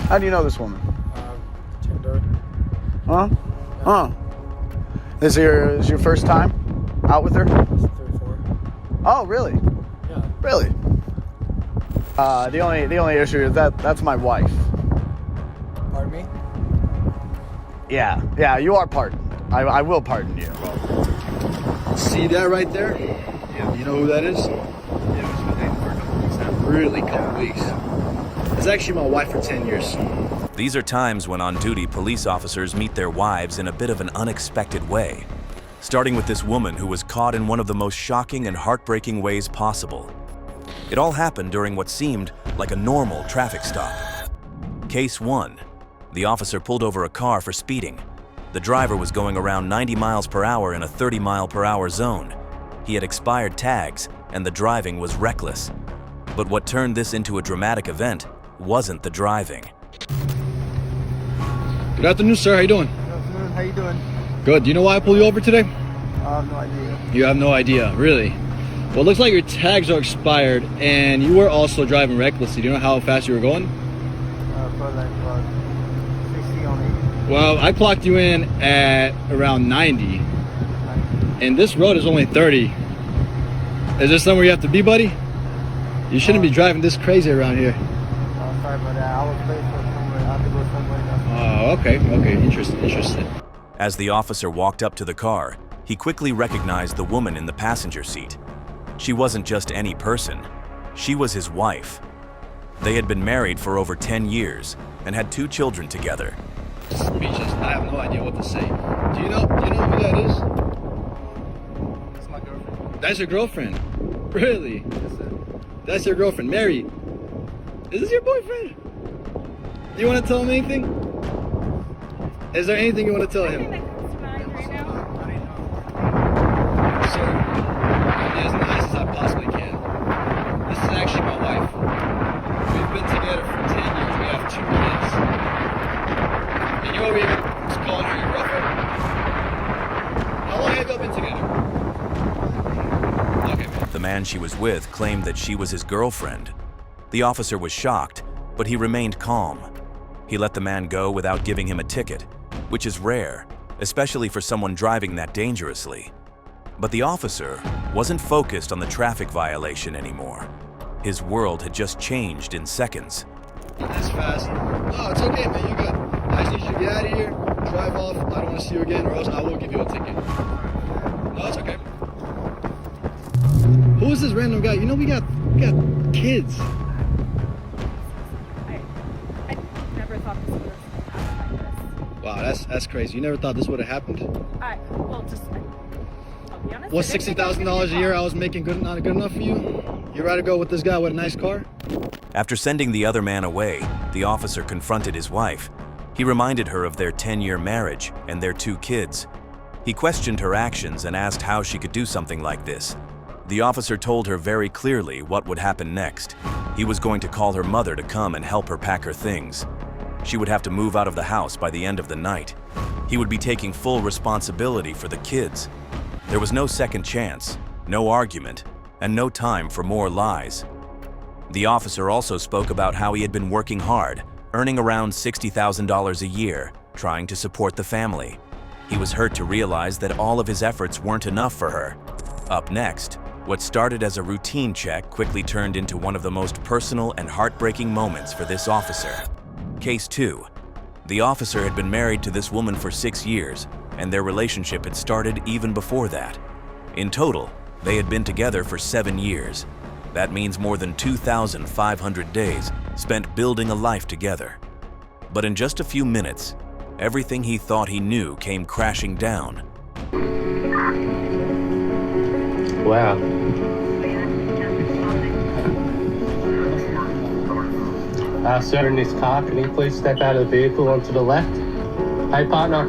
How do you know this woman? Tinder. Huh? Huh? Is your first time out with her? 34. Oh, really? Yeah. Really? The only issue is that's my wife. Pardon me? Yeah, you are pardoned. I will pardon you. See that right there? Yeah, you know who that is? Yeah, it's been dating for a couple weeks now. Really, couple weeks. It's actually my wife for 10 years. These are times when on-duty police officers meet their wives in a bit of an unexpected way. Starting with this woman who was caught in one of the most shocking and heartbreaking ways possible. It all happened during what seemed like a normal traffic stop. Case 1. The officer pulled over a car for speeding. The driver was going around 90 miles per hour in a 30 mile per hour zone. He had expired tags, and the driving was reckless. But what turned this into a dramatic event wasn't the driving. Good afternoon, sir. How you doing? Good afternoon. How you doing? Good. Do you know why I pulled you over today? I have no idea. You have no idea, really? Well, it looks like your tags are expired, and you were also driving recklessly. Do you know how fast you were going? For like about 60 on 80. Well, I clocked you in at around 90, and this road is only 30. Is there somewhere you have to be, buddy? You shouldn't be driving this crazy around here. Oh, sorry about that. I was late for somewhere. I have to go somewhere. Oh, okay. Interesting. As the officer walked up to the car, he quickly recognized the woman in the passenger seat. She wasn't just any person. She was his wife. They had been married for over 10 years and had 2 children together. Speechless. I have no idea what to say. Do you know who that is? That's my girlfriend. That's your girlfriend? Really? Yes, sir. That's your girlfriend, Mary. Is this your boyfriend? Do you want to tell him anything? Is there anything you want to tell him? Sir, I'll be as nice as I possibly can. This is actually my wife. We've been together for 10 years. We have 2 kids. And you over here just calling her your girlfriend? How long have y'all been together? Okay, man. The man she was with claimed that she was his girlfriend. The officer was shocked, but he remained calm. He let the man go without giving him a ticket, which is rare, especially for someone driving that dangerously. But the officer wasn't focused on the traffic violation anymore. His world had just changed in seconds. That's fast. No, it's okay, man. You good. I just need you to get out of here, drive off. I don't want to see you again, or else I will give you a ticket. No, it's okay. Who is this random guy? You know we got kids. I never thought this would have happened like this. Wow, that's crazy. You never thought this would have happened? I'll be honest. What's $60,000 a year I was making not good enough for you? You rather go with this guy with a nice car? After sending the other man away, the officer confronted his wife. He reminded her of their 10-year marriage and their 2 kids. He questioned her actions and asked how she could do something like this. The officer told her very clearly what would happen next. He was going to call her mother to come and help her pack her things. She would have to move out of the house by the end of the night. He would be taking full responsibility for the kids. There was no second chance, no argument, and no time for more lies. The officer also spoke about how he had been working hard, earning around $60,000 a year, trying to support the family. He was hurt to realize that all of his efforts weren't enough for her. Up next, what started as a routine check quickly turned into one of the most personal and heartbreaking moments for this officer. Case 2. The officer had been married to this woman for 6 years, and their relationship had started even before that. In total, they had been together for 7 years. That means more than 2,500 days spent building a life together. But in just a few minutes, everything he thought he knew came crashing down. Wow. Sir, in this car, can you please step out of the vehicle onto the left? Hey partner,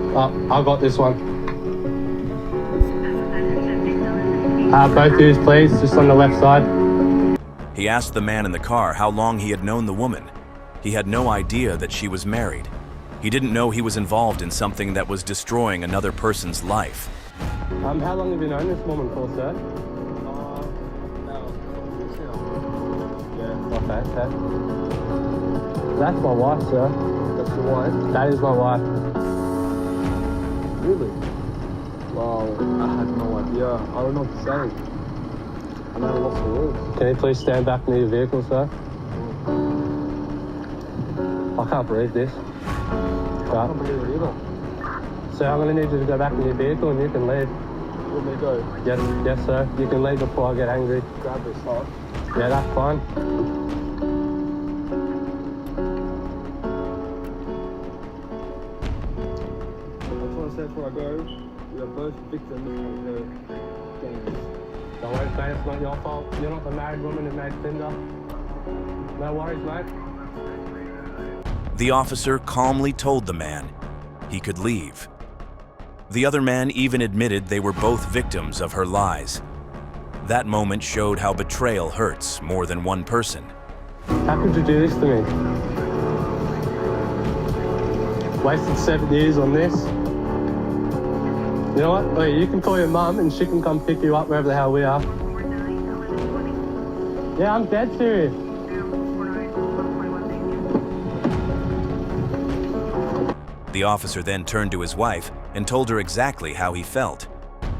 I got this one. Both of you please, just on the left side. He asked the man in the car how long he had known the woman. He had no idea that she was married. He didn't know he was involved in something that was destroying another person's life. How long have you known this woman for, sir? Yeah, okay. That's my wife, sir. That's your wife? That is my wife. Really? Wow, I had no idea. I don't know what to say. I'm at a loss for words. Can you please stand back near your vehicle, sir? I can't believe this. I don't believe it either. So I'm going to need you to go back in your vehicle and you can leave. Let me go. Yes, sir. You can leave before I get angry. Grab this, huh? Yeah, that's fine. I just want to say before I go, we are both victims of the games. Don't worry, mate. It's not your fault. You're not the married woman who made Tinder. No worries, mate. The officer calmly told the man he could leave. The other man even admitted they were both victims of her lies. That moment showed how betrayal hurts more than one person. How could you do this to me? Wasted 7 years on this. You know what? Oh, you can call your mum and she can come pick you up wherever the hell we are. Yeah, I'm dead serious. The officer then turned to his wife and told her exactly how he felt.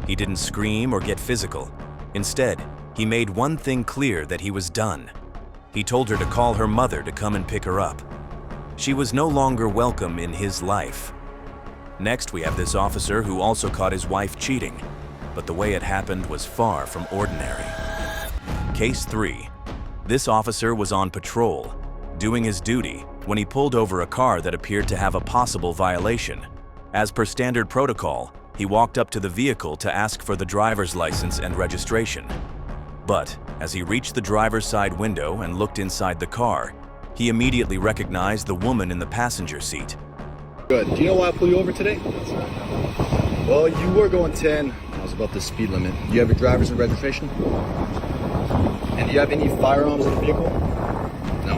He didn't scream or get physical. Instead, he made one thing clear that he was done. He told her to call her mother to come and pick her up. She was no longer welcome in his life. Next, we have this officer who also caught his wife cheating, but the way it happened was far from ordinary. Case 3. This officer was on patrol, doing his duty, when he pulled over a car that appeared to have a possible violation. As per standard protocol, he walked up to the vehicle to ask for the driver's license and registration. But as he reached the driver's side window and looked inside the car, he immediately recognized the woman in the passenger seat. Good. Do you know why I pulled you over today? Well, you were going 10. I was above the speed limit. Do you have your driver's and registration? And do you have any firearms in the vehicle? No.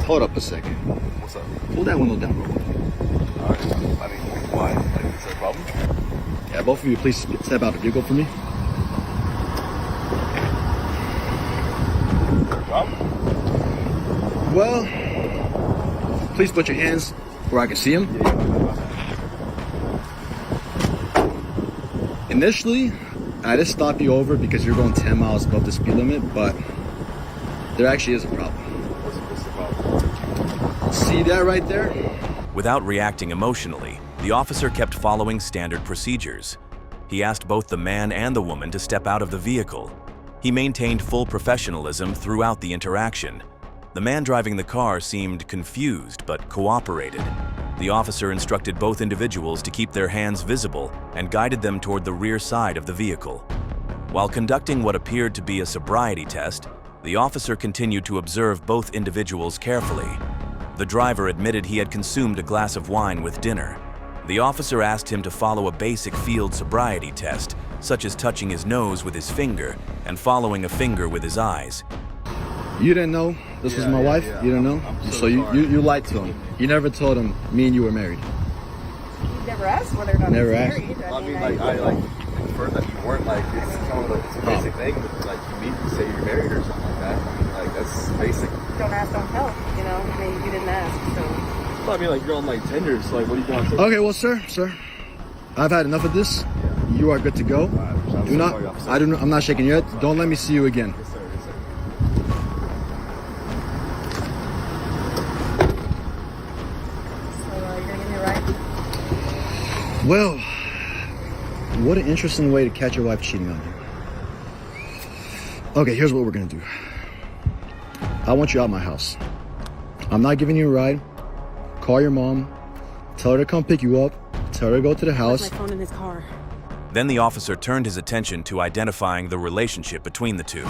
Hold up a second. What's up? Pull that window down real quick. I mean, why? Like, is there a problem? Yeah, both of you, please step out of the vehicle for me. Problem? Well, please put your hands where I can see them. Initially, I just stopped you over because you're going 10 miles above the speed limit, but there actually is a problem. What's the problem? See that right there? Without reacting emotionally, the officer kept following standard procedures. He asked both the man and the woman to step out of the vehicle. He maintained full professionalism throughout the interaction. The man driving the car seemed confused but cooperated. The officer instructed both individuals to keep their hands visible and guided them toward the rear side of the vehicle. While conducting what appeared to be a sobriety test, the officer continued to observe both individuals carefully. The driver admitted he had consumed a glass of wine with dinner. The officer asked him to follow a basic field sobriety test, such as touching his nose with his finger and following a finger with his eyes. You didn't know this was my wife? Yeah. You didn't know? I'm So so you sorry. lied to him. You never told him me and you were married. You never asked whether or not Never he's asked. married. I mean, like, I inferred that you weren't, like, it's kind of like, it's a basic thing, but, like, you meet and say you're married or something like that. I mean, like, that's basic. Don't ask, don't tell. You know, I mean, you didn't ask, so. Well, I mean, like, you're on, like, Tinder, so, like, what are you going to Okay, well, sir, I've had enough of this. You are good to go. Do not, I'm not shaking your head. Don't let me see you again. Yes, sir, yes, sir. So, you're gonna give me a ride? Well, what an interesting way to catch your wife cheating on you. Okay, here's what we're gonna do. I want you out my house. I'm not giving you a ride. Call your mom. Tell her to come pick you up. Tell her to go to the house. My phone in his car. Then the officer turned his attention to identifying the relationship between the two.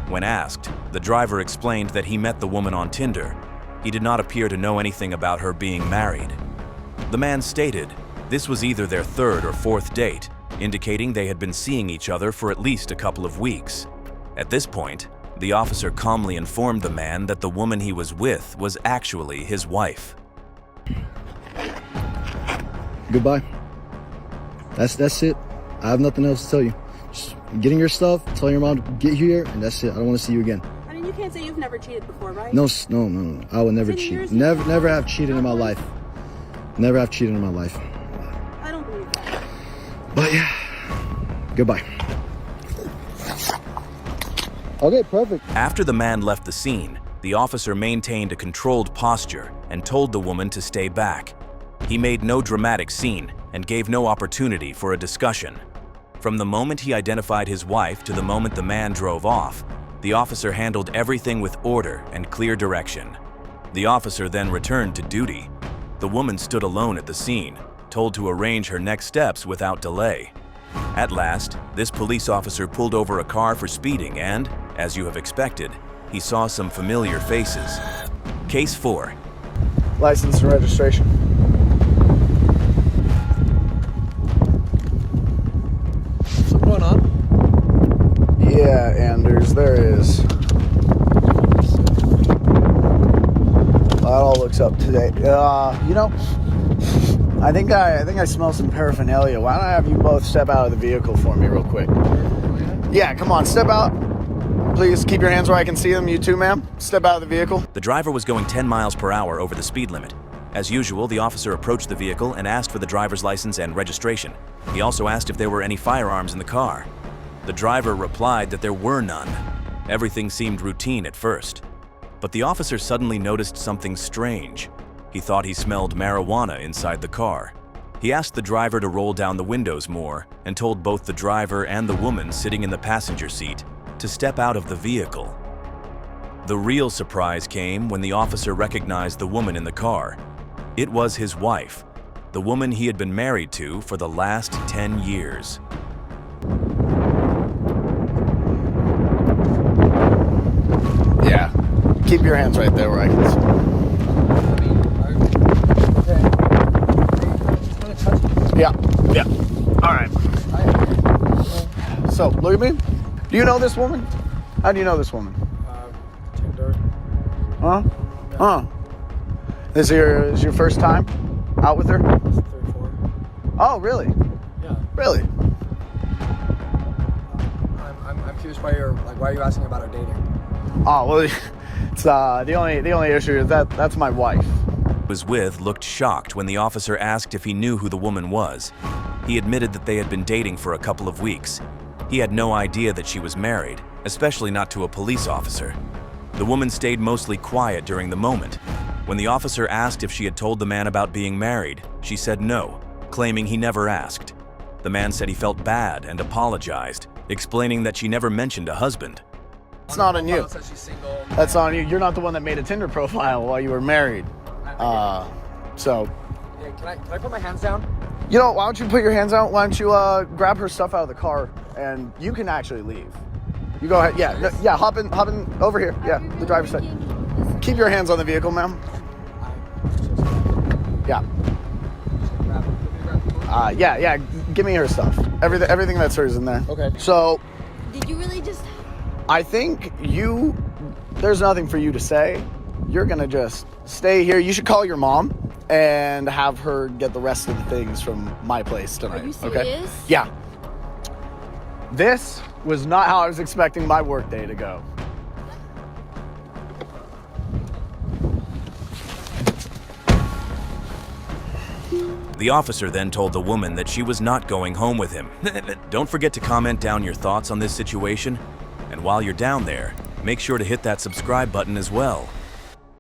When asked, the driver explained that he met the woman on Tinder. He did not appear to know anything about her being married. The man stated this was either their third or fourth date, indicating they had been seeing each other for at least a couple of weeks. At this point, the officer calmly informed the man that the woman he was with was actually his wife. Goodbye. That's it. I have nothing else to tell you. Just get in your stuff, tell your mom to get here, and that's it. I don't want to see you again. I mean, you can't say you've never cheated before, right? No, no. I will never 10 cheat. years Never now? have cheated in my Not once? life. Never have cheated in my life. I don't believe that. But yeah, goodbye. Okay, perfect. After the man left the scene, the officer maintained a controlled posture and told the woman to stay back. He made no dramatic scene and gave no opportunity for a discussion. From the moment he identified his wife to the moment the man drove off, the officer handled everything with order and clear direction. The officer then returned to duty. The woman stood alone at the scene, told to arrange her next steps without delay. At last, this police officer pulled over a car for speeding and, as you have expected, he saw some familiar faces. Case 4. License and registration. What's going on? Yeah, Anders, there is. That all looks up to date. You know, I think I smell some paraphernalia. Why don't I have you both step out of the vehicle for me real quick? Yeah, come on, step out. Please keep your hands where I can see them. You too, ma'am. Step out of the vehicle. The driver was going 10 miles per hour over the speed limit. As usual, the officer approached the vehicle and asked for the driver's license and registration. He also asked if there were any firearms in the car. The driver replied that there were none. Everything seemed routine at first. But the officer suddenly noticed something strange. He thought he smelled marijuana inside the car. He asked the driver to roll down the windows more and told both the driver and the woman sitting in the passenger seat to step out of the vehicle. The real surprise came when the officer recognized the woman in the car. It was his wife, the woman he had been married to for the last 10 years. Yeah. Keep your hands right there where I can see. Yeah. All right. So, look at me. Do you know this woman? How do you know this woman? Tinder. Huh? Huh? This is your first time out with her? 34. Oh, really? Yeah. Really? I'm curious why are you asking about our dating? Oh, well, it's the only issue is that's my wife. Was with looked shocked when the officer asked if he knew who the woman was. He admitted that they had been dating for a couple of weeks. He had no idea that she was married, especially not to a police officer. The woman stayed mostly quiet during the moment. When the officer asked if she had told the man about being married, she said no, claiming he never asked. The man said he felt bad and apologized, explaining that she never mentioned a husband. It's not on you. Says she's single. That's on you. You're not the one that made a Tinder profile while you were married. So, Hey, can I put my hands down? you know, why don't you put your hands out? Why don't you grab her stuff out of the car and you can actually leave. You go ahead. Yeah, yeah. Hop in over here. Yeah, the driver's side. Keep your hands on the vehicle, ma'am. Yeah. Yeah. Give me her stuff. Everything that's hers in there. Okay. So, Did you really just... I think there's nothing for you to say. You're gonna just stay here. You should call your mom and have her get the rest of the things from my place tonight. Are you Okay? serious? Yeah. This was not how I was expecting my workday to go. The officer then told the woman that she was not going home with him. Don't forget to comment down your thoughts on this situation. And while you're down there, make sure to hit that subscribe button as well.